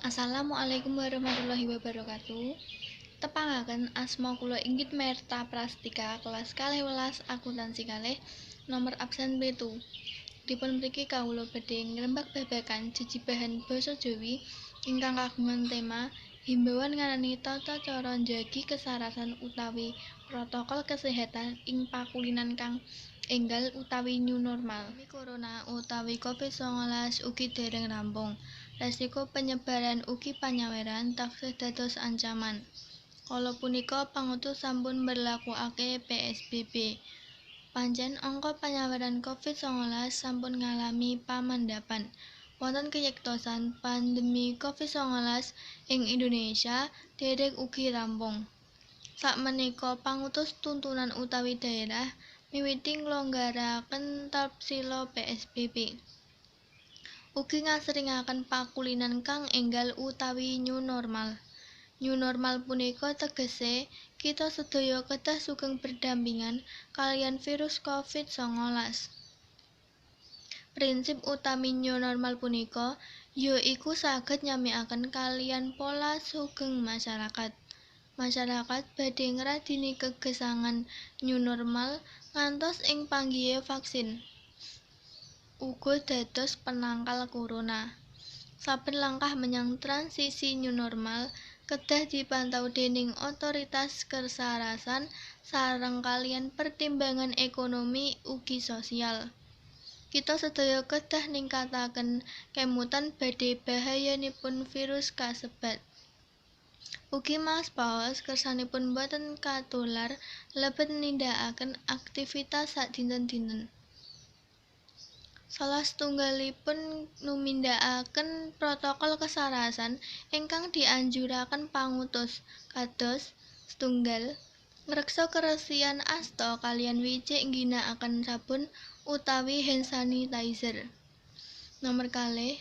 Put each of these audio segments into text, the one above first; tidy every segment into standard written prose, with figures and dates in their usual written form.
Assalamualaikum warahmatullahi wabarakatuh. Tepangaken asma kula inggih Merta Prastika kelas 12 akuntansi kalih nomor absen pitu. Dipun mriki kawula badhe ngrembak babagan jejibahan basa Jawi ingkang kagungan tema himbauan ngarani tata cara njagi kesarasan utawi protokol kesehatan ing pakulinan kang enggal utawi new normal. Corona utawi COVID-19 ugi dereng rampung. Resiko penyebaran ugi panyaweran taksih dados ancaman. Kala punika pangutus sampun mberlakuake PSBB. Pancen angka panyaweran COVID-19 sampun ngalami pamandhapan. Wonten kayektosan pandemi COVID-19 ing Indonesia dereng ugi rampung. Sakmenika pangutus tuntunan utawi daerah miwiti nglonggaraken tapsila PSBB. Ugi ngasringaken pakulinan kang enggal utawi new normal. New normal punika tegese kita sedaya kedah sugeng berdampingan kaliyan virus COVID-19. Prinsip utami new normal punika ya iku saged nyamiaken kaliyan pola sugeng masyarakat. Masyarakat badhe ngradini kegesangan new normal ngantos ing panggihe vaksin. Uga dados penangkal corona. Saben langkah menyang transisi new normal kedah dipantau dening otoritas kesarasan sareng kaliyan pertimbangan ekonomi ugi sosial. Kita sedaya kedah ningkataken kemutan badhe bahayanipun virus kasebat. Ugi maos kersanipun boten katular lebet nindakaken aktivitas sadinten-dinten. Salah setunggalipun numindakaken protokol kesarasan ingkang dianjuraken pangutus kados setunggal ngreksa keresian asta kaliyan wijik ngginakaken sabun utawi hand sanitizer. Nomor kalih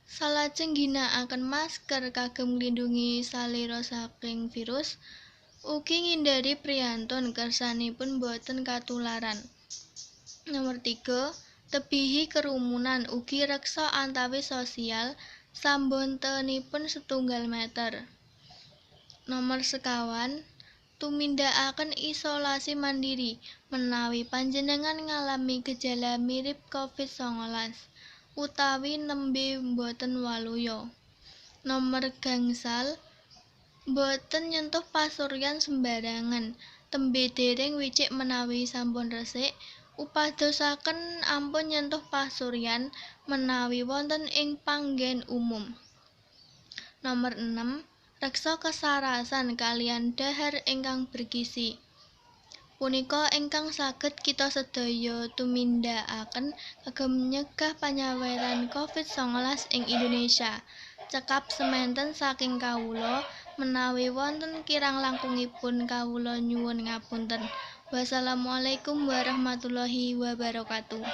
salajeng ngginakaken masker kagem nglindhungi salira saking virus ugi ngindari priyantun kersanipun boten katularan. Nomor 3 tebihi kerumunan ugi reksa antawis sosial sambontenipun 1 meter. Nomor 4 tumindakaken isolasi mandiri menawi panjenengan ngalami gejala mirip COVID-19 utawi nembe boten waluya. Nomor gangsal boten nyentuh pasuryan sembarangan, tembe dereng wicik menawi sampun resik, upadosaken ampun nyentuh pasuryan menawi wonten ing panggen umum. Nomor 6 reksa kesarasan kaliyan dhahar ingkang bergizi. Punika ingkang saged kita sedaya tumindakaken kagem nyegah panyaweran COVID-19 ing Indonesia. Cekap semanten saking kawula menawi wonten kirang langkungipun kawula nyuwun ngapunten. Wassalamualaikum warahmatullahi wabarakatuh.